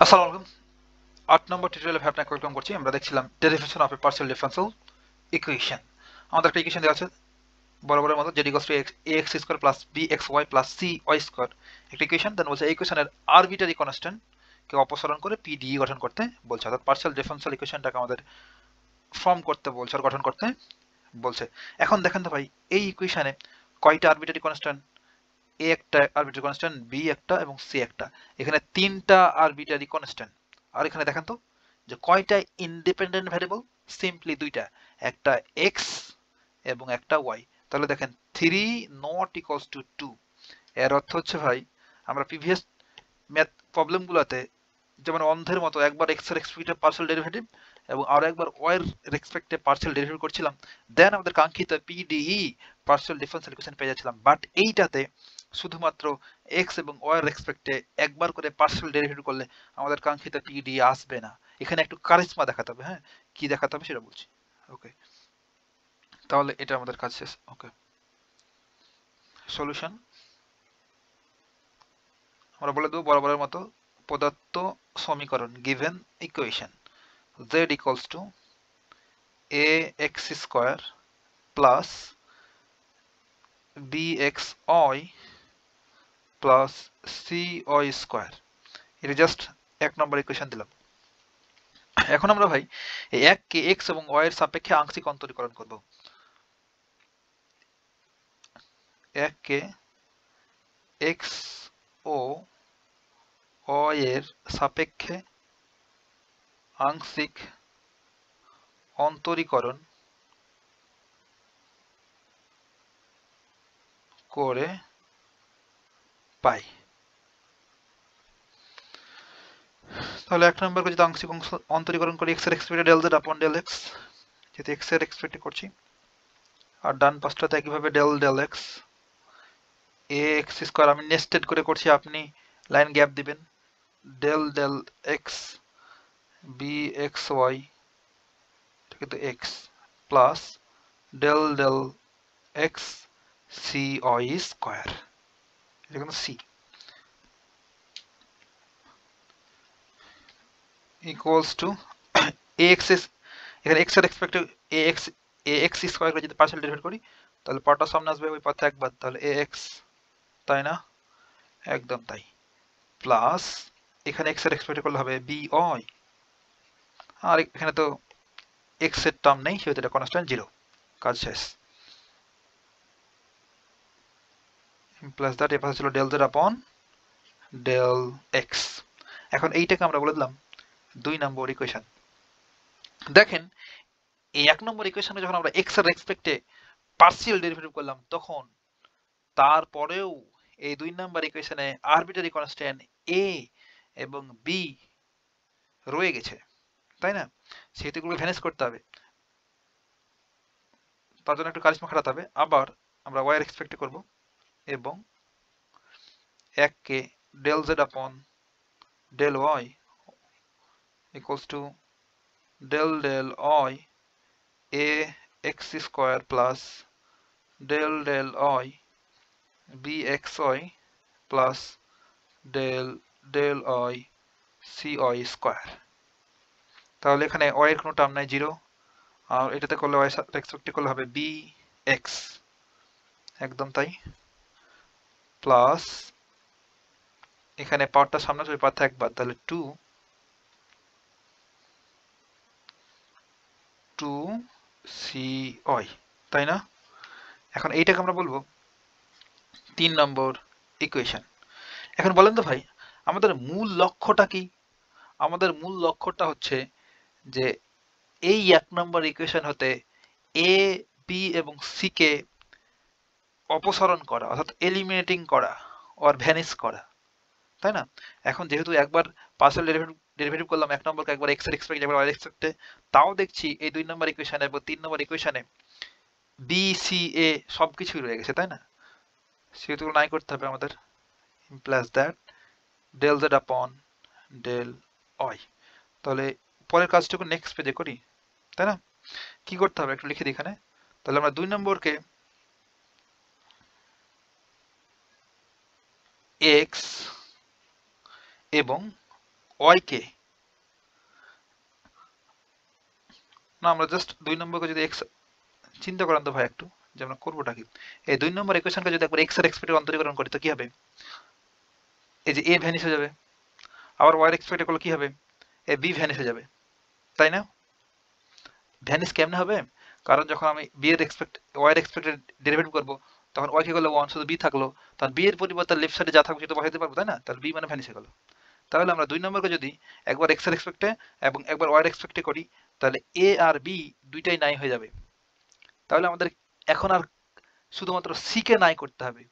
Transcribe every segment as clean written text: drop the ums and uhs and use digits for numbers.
আসসালামু আলাইকুম। 8 নম্বর টিউটোরিয়ালে আপনাকে ওয়েলকাম করছি। আমরা দেখছিলাম derivation of A partial differential equation. আমাদের একটা ইকুয়েশন দেওয়া আছে বরাবরের মতো z equals to ax square plus bxy plus cy square একটা ইকুয়েশন। দেন বলছে এই ইকুয়েশনের আরবিটারি কনস্ট্যান্ট কে অপসারণ করে পিডিই গঠন করতে বলছে, অর্থাৎ পার্শিয়াল ডিফারেনশিয়াল ইকুয়েশনটাকে আমাদের ফর্ম করতে বলছে আর গঠন করতে বলছে। এখন দেখেন তো ভাই, এই ইকুয়েশনে কয়টা আরবিটারি কনস্ট্যান্ট? এ একটা আরবিটারি কনস্ট্যান্ট, বি একটা এবং সি একটা। এখানে তিনটা আরবিটারি কনস্ট্যান্ট। আর এখানে দেখেন তো যে কয়টা ইন্ডিপেন্ডেন্ট ভ্যারিয়েবল? সিম্পলি দুইটা, একটা এক্স এবং একটা ওয়াই। তাহলে দেখেন 3 নট ইকুয়ালস টু 2। এর অর্থ হচ্ছে ভাই, আমরা প্রিভিয়াস ম্যাথ প্রবলেমগুলোতে যেমন অন্ধের মতো একবার এক্স এর রেসপেক্টে পার্শিয়াল ডেরিভেটিভ এবং আরো একবার ওয়াই এর রেসপেক্টে পার্শিয়াল ডেরিভেটিভ করছিলাম, দেন আমাদের কাঙ্ক্ষিত পিডিই পার্শিয়াল ডিফারেনশিয়াল ইকুয়েশন পেয়ে যাচ্ছিলাম। বাট এইটাতে শুধুমাত্র এক্স এবং ওয়াই এর রেসপেক্টে একবার করে পার্শিয়াল ডেরিভেটিভ করলে আমাদের কাঙ্ক্ষিত পিডিই আসবে না। এখানে একটু কারিশমা দেখাতে হবে। হ্যাঁ, কি দেখাতে হবে সেটা বলছি। ওকে, তাহলে এটা আমাদের কাজ শেষ। ওকে, সলিউশন আমরা বলে দেবো বরাবরের মতো, প্রদত্ত সমীকরণ given equation z equals to ax square plus bxy plus cy square, এটা জাস্ট এক নম্বর ইকুয়েশন দিলাম। এখন আমরা ভাই এই এককে এক্স এবং ওয়াই এর সাপেক্ষে আংশিক অন্তরীকরণ করব। এককে এক্স ও ওয়াই এর সাপেক্ষে আংশিক অন্তরীকরণ করে পাই। তাহলে এক নম্বর যদি আংশিক অন্তরীকরণ করি এক্স এর expected del z upon del x, যেহেতু এক্স এর এক্সপেক্ট করছি, আর ডান পাশটাতে একইভাবে del del x a x square আমি নেস্টেড করে করছি, আপনি লাইন গ্যাপ দিবেন। Del del x b x y, এটা কিন্তু x, plus del del x c y square, এটা কিন্তু c, equals to a x, এখানে এক্স এর এক্সপেক্টেড এ এক্স স্কয়ার করে যদি পার্শিয়াল ডেরিভেটিভ করি তাহলে পার্টটা সামনে আসবে, ওই পার্থে একবার, তাহলে এ এক্স, তাই না? একদম তাই। প্লাস এখানে এক্স এর এক্সপেক্ট করলে হবে বি ওয়াই, আর এখানে তো এক্স এর টার্ম নেই, সেহেতু এটা কনস্ট্যান্ট জিরো, কাজ শেষ। প্লাস দ্যাট এ পাশে ছিল del z upon del x. এখন এইটাকে আমরা বলে দিলাম 2 নম্বর ইকুয়েশন। দেখেন এই 1 নম্বর ইকুয়েশনে যখন আমরা এক্স এর রেসপেক্টে পার্শিয়াল ডেরিভেটিভ করলাম, তখন তারপরেও এই 2 নম্বর ইকুয়েশনে আরবিটারি কনস্ট্যান্ট এ এবং বি রয়ে গেছে, তাই না? সেহেতু এগুলো ভ্যানিশ করতে হবে, তার জন্য একটু কারিশমা খাটাতে হবে। আবার আমরা ওয়াই এর এক্সপেক্ট করব এবং 1 কে del z upon del y equals to del del y a x square plus del del y b x y plus del del y c y square. তাহলে এখানে ওয়াই এর কোনো টার্ম নাই, zero, আর এটাতে করলে ওয়াই এক্সপেক্ট করলে হবে B x, একদম তাই, প্লাস এখানে পাওয়ারটা সামনে আসবে, পাওয়ার একবার, তাহলে টু টু সি ওয়াই, তাই না? এখন এইটাকে আমরা বলবো 3 নম্বর ইকুয়েশন। এখন বলেন তো ভাই, আমাদের মূল লক্ষ্যটা কি? আমাদের মূল লক্ষ্যটা হচ্ছে যে এই 1 নম্বর ইকুয়েশন হতে এ বি এবং সি কে অপসারণ করা, অর্থাৎ এলিমিনেটিং করা অর ভ্যানিশ করা, তাই না? এখন যেহেতু একবার পার্শিয়াল ডেরিভেটিভ করলাম 1 নম্বরকে, একবার এক্স এর এক্সপেক্ট একবার ওয়াই এর এক্সপেক্টে, তাও দেখছি এই 2 নম্বর ইকুয়েশনে এবং 3 নম্বর ইকুয়েশনে বি সি এ সবকিছুই রয়ে গেছে, তাই না? সেহেতু নাই করতে হবে আমাদের, plus that del z upon del Y. তাহলে পরের কাজটুকু নেক্সট পেজে করি, তাই না? কি করতে হবে একটু লিখে দিই এখানে। তাহলে আমরা 2 নম্বরকে এক্স এবং ওয়াই কে, না আমরা জাস্ট 2 নম্বরকে যদি এক্স, চিন্তা করেন তো ভাই একটু যে আমরা করবোটা কি। এই 2 নম্বর ইকুয়েশনকে যদি একবার এক্স এর এক্সপেক্টেড অন্তরীকরণ করি তো কি হবে, এই যে এ ভ্যানিশ হয়ে যাবে, আবার ওয়াই এর এক্সপেক্টেড করলে কি হবে, এ বি ভ্যানিশ হয়ে যাবে, তাই না? ভ্যানিশ কেমনে হবে, কারণ যখন আমি বি এর ওয়াই এর এক্সপেক্টেড ডেরিভেটিভ করব তখন ওয়াই কে করলে 1, শুধু বি থাকলো, তখন বি এর পরিবর্তে লেফট সাইডে যা থাকবে সেটা বসাইতে পারবো, তাই না? তাহলে বি মানে ভ্যানিশ হয়ে গেল। তাহলে আমরা 2 নম্বরকে যদি একবার এক্স এর এক্সপেক্টে এবং একবার ওয়াই এর এক্সপেক্টে করি তাহলে এ আর বি দুইটাই নাই হয়ে যাবে। তাহলে আমাদের এখন আর শুধুমাত্র সি কে নাই করতে হবে।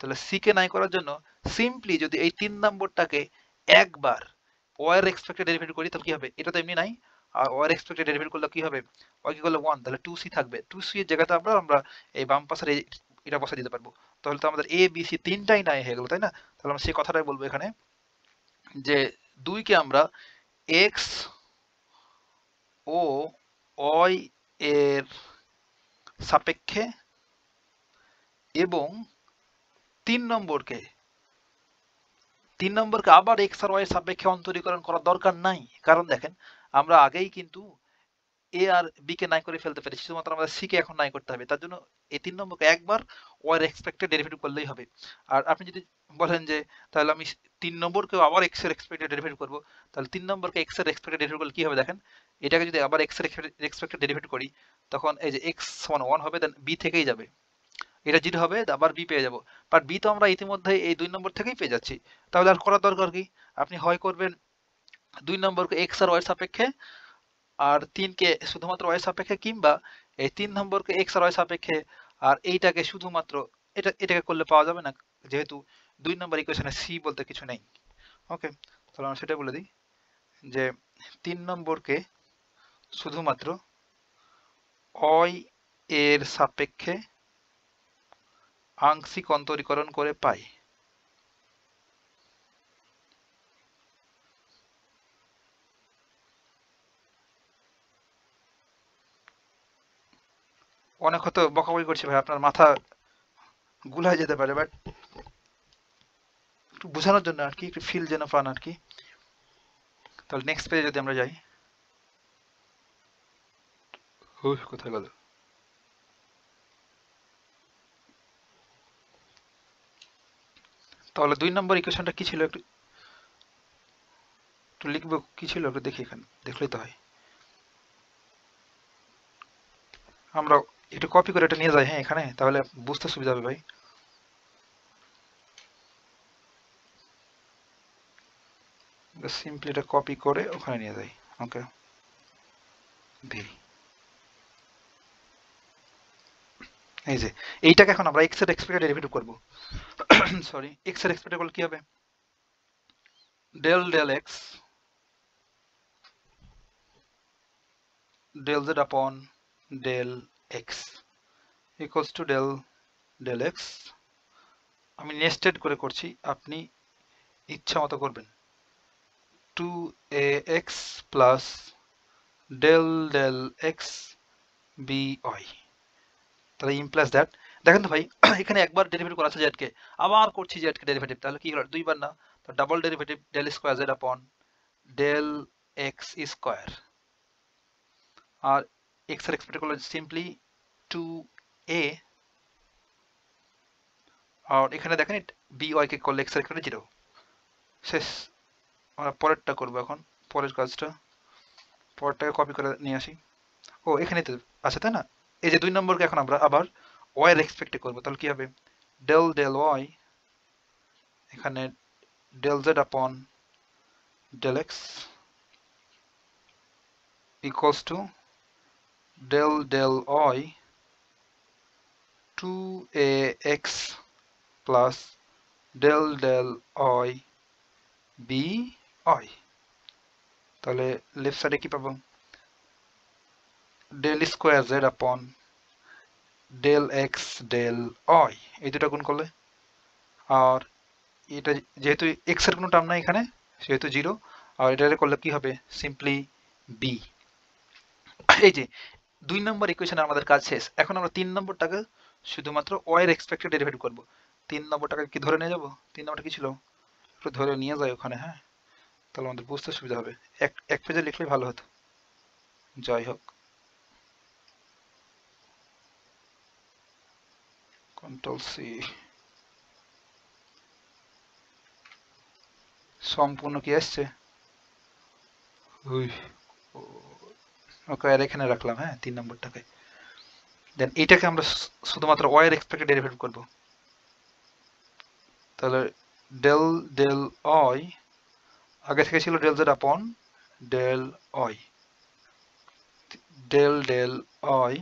তাহলে সি কে নাই করার জন্য সিম্পলি যদি এই 3 নম্বরটাকে একবার ওয়াই এর এক্সপেক্টেড ডেরিভেটিভ করি তাহলে কি হবে, এটা তো এমনি নাই, আর ওয়াই এর এক্সপেক্টেড ডেরিভেটিভ করলে কি হবে, ওয়াই কে করলে 1, তাহলে 2c থাকবে, 2c এর জায়গাতে আমরা এই বাম পাশের এটা বসা দিতে পারবো। তাহলে তো আমাদের এ বি সি তিনটাই নাই হয়ে গেল, তাই না? তাহলে আমরা সেই কথাটাই বলবো এখানে যে 2 কে আমরা এক্স ও ওয়াই এর সাপেক্ষে এবং 3 নম্বরকে আবার এক্স আর ওয়াই এর সাপেক্ষে অন্তরীকরণ করার দরকার নাই, কারণ দেখেন আমরা আগেই কিন্তু এ আর বি কে নাই করে ফেলতে পেরেছি, শুধুমাত্র আমাদের সি কে এখন নাই করতে হবে। তার জন্য এই 3 নম্বরকে একবার ওয়াই এর এক্সপেক্টেড ডেরিভেটিভ করলেই হবে। আর আপনি যদি বলেন যে তাহলে আমি 3 নম্বরকেও আবার এক্স এর এক্সপেক্টেড ডেরিভেটিভ করব, তাহলে 3 নম্বরকে এক্স এর এক্সপেক্টেড ডেরিভেটিভ করলে কি হবে দেখেন, এটাকে যদি আবার এক্স এর এক্সপেক্টেড ডেরিভেটিভ করি তখন এই যে এক্স সমান 1 হবে, দেন বি থেকেই যাবে, এটা 0 হবে, আবার বি পেয়ে যাব। বাট বি তো আমরা ইতিমধ্যে এই 2 নম্বর থেকেই পেয়ে যাচ্ছি, তাহলে আর করার দরকার কি, আপনি হয় করবেন 2 নম্বরকে এক্স আর ওয়াই সাপেক্ষে আর 3 কে শুধুমাত্র ওয়াই সাপেক্ষে, কিংবা এই 3 নম্বরকে এক্স আর ওয়াই সাপেক্ষে আর এইটাকে শুধুমাত্র এটাকে করলে পাওয়া যাবে না, যেহেতু 2 নম্বর ইকুয়েশনে সি বলতে কিছু নেই। ওকে, তাহলে আমরা সেটা বলে দিই যে 3 নম্বরকে শুধুমাত্র ওয়াই এর সাপেক্ষে আংশিক অন্তরীকরণ করে পাই। অনেক হয়তো বকাবকি করছি ভাই, আপনার মাথা গুলায় যেতে পারে, বাট একটু বোঝানোর জন্য আর কি, একটু ফিল যেন পান আর কি। তাহলে নেক্সট পেজে যদি আমরা যাই, কোথায় গেল, তাহলে 2 নম্বর ইকুয়েশনটা কি ছিল, একটু একটু লিখবো কি ছিল, একটু দেখি, এখানে দেখলেই তো হয়। আমরা একটু কপি করে এটা নিয়ে যাই, হ্যাঁ এখানে, তাহলে বুঝতে সুবিধা হবে ভাই। সিম্পলি এটা কপি করে ওখানে নিয়ে যাই। ওকে, দিই, এই যে এইটাকে এখন আমরা এক্স এর এক্সপেক্টেড ডেরিভেটিভ করব। সরি, এক্স এর এক্সপেক্টেড করলে কি হবে, del del x del z upon del x equals to del x। আমি নেস্টেড করে করছি, আপনি ইচ্ছা মতো করবেন। 2ax plus del del x by, তাহলে ইমপ্লাস দ্যাট, দেখেন তো ভাই এখানে একবার ডেরিভেটিভ করা আছে জেড কে, আবার করছি জেড কে ডেরিভেটিভ, তাহলে কি হলো দুইবার না, তো double derivative del square z upon del x square, আর x এর এক্সপেক্টেড করলে সিম্পলি 2a, আর এখানে দেখেন by কে করলে x এর এক্সপেক্টেড 0 শেষ। আমরা পরেরটা করবো এখন, পরের কাজটা, পরেরটাকে কপি করে নিয়ে আসি। ও এখানে তো আছে তাই না, এই যে 2 নম্বরকে এখন আমরা আবার y এর এক্সপেক্টে করবো, তাহলে কি হবে del del y, এখানে del z upon del x equals to del del y 2ax plus del del y by, তাহলে লেফট সাইডে কি পাবো, del square z upon del x del y, এই দুটো গুণ করলে, আর এটা যেহেতু x এর কোনো টার্ম নাই এখানে সেহেতু 0, আর এটা করলে কি হবে সিম্পলি b। এই যে 2 নম্বর ইকুয়েশনে আমাদের কাজ শেষ, এখন আমরা 3 নম্বরটাকে শুধুমাত্র y এর এক্সপেক্টেড ডেরিভেটিভ করব। 3 নম্বরটাকে কি ধরে নিয়ে যাব, 3 নম্বরটা কি ছিল, একটু ধরে নিয়ে যাই ওখানে, হ্যাঁ তাহলে আমাদের বুঝতে সুবিধা হবে। এক পেজে লিখলেই ভালো হতো। যাই হোক, কন্ট্রোল সি। সম্পূর্ণ কি আসছে? ওকে, আর এখানে রাখলাম, হ্যাঁ 3 নম্বরটাকে। দেন এটাকে আমরা শুধুমাত্র y এর এক্সপেক্টেড ডেরিভেটিভ করব। তাহলে ডেল ডেল y আগে থেকে ছিল del z upon del y, del del y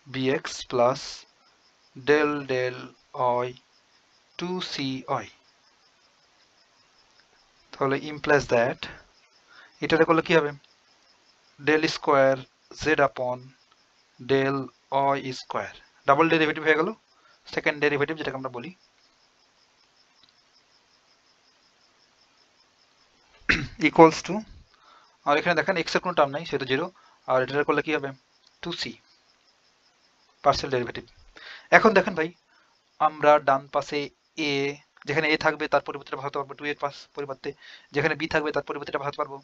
bx plus del del y 2cy। তাহলে ইমপ্লাইজ দ্যাট এটাতে করলে কি হবে? Del square z upon del y square, double derivative হয়ে গেল, সেকেন্ড ডেরিভেটিভ যেটাকে আমরা বলি। ইকুয়ালস টু, আর এখানে দেখেন x এর কোনো টার্ম নাই, সেটা 0, আর এটা করলে কি হবে? 2c partial derivative. এখন দেখেন ভাই, আমরা ডান পাশে a, যেখানে a থাকবে তার পরিবর্তে ভাঙতে পারবো 2 এর পরিবর্তে, যেখানে b থাকবে তার পরিবর্তে এটা ভাঙতে পারবো।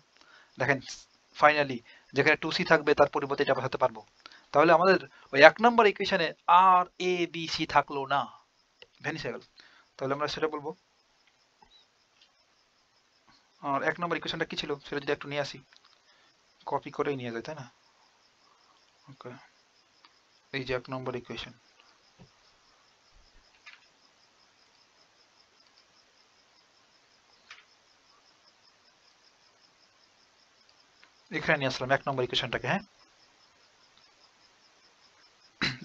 দেখেন ফাইনালি যেখানে 2c থাকবে তার পরিবর্তে এটা ভাঙতে পারবো। তাহলে আমাদের ওই 1 নম্বর ইকুয়েশনে আর a b c থাকলো না, ভ্যানিশ হয়ে গেল। তাহলে আমরা সেটা বলবো। আর 1 নম্বর ইকুয়েশনটা কি ছিল সেটা যদি একটু নিয়ে আসি, কপি করেই নিয়ে যায়, তাই না? ওকে, এই যে 1 নম্বর ইকুয়েশন, এখানে নিয়ে আসলাম 1 নম্বর ইকুয়েশনটাকে। হ্যাঁ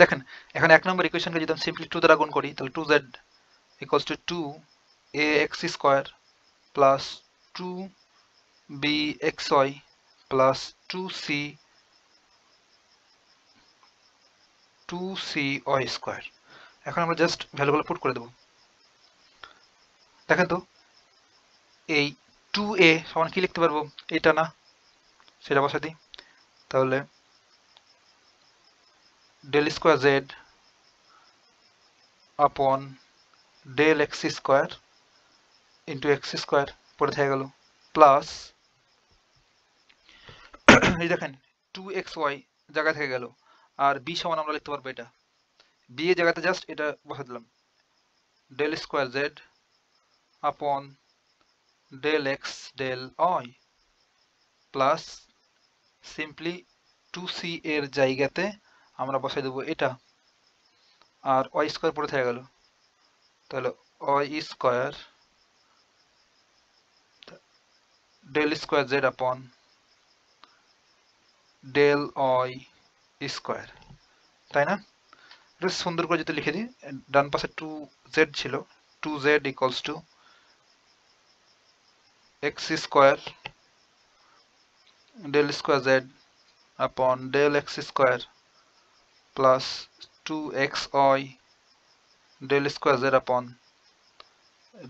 দেখেন, এখন 1 নম্বর ইকুয়েশনকে যদি আমি সিম্পলি 2 দ্বারা গুণ করি, তাহলে 2z equals to 2ax square plus 2bxy plus 2cy square। এখন আমরা জাস্ট ভ্যালুগুলো পুট করে দেব। দেখেন তো, এই 2a সমান কি লিখতে পারবো? এটা না, সেটা বসা দিই। তাহলে del square z upon del x square into x square পরে থেকে গেল, প্লাস এই দেখেন 2xy জায়গা থেকে গেল, আর b সমান আমরা লিখতে পারবো এটা, b এর জায়গাতে জাস্ট এটা বসে দিলাম, del square z upon del x del y plus simply 2c এর জায়গাতে আমরা বসাই দেবো এটা, আর y স্কোয়ার পরে থেকে গেল। তাহলে y square del square z upon del y square, তাই না? এটা সুন্দর করে যদি লিখে দিই, ডান পাশে 2z ছিল, 2z equals to x square del square z upon del x square plus 2xy del square z upon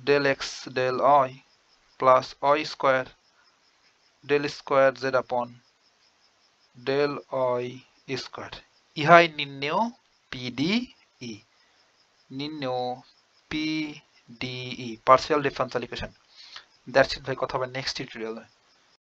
del x del y plus y square del square z upon del y square. ইহাই নির্ণেয় PDE, নির্ণেয় PDE partial differential equation. That's it ভাই, কথা হবে next টিউটোরিয়ালে।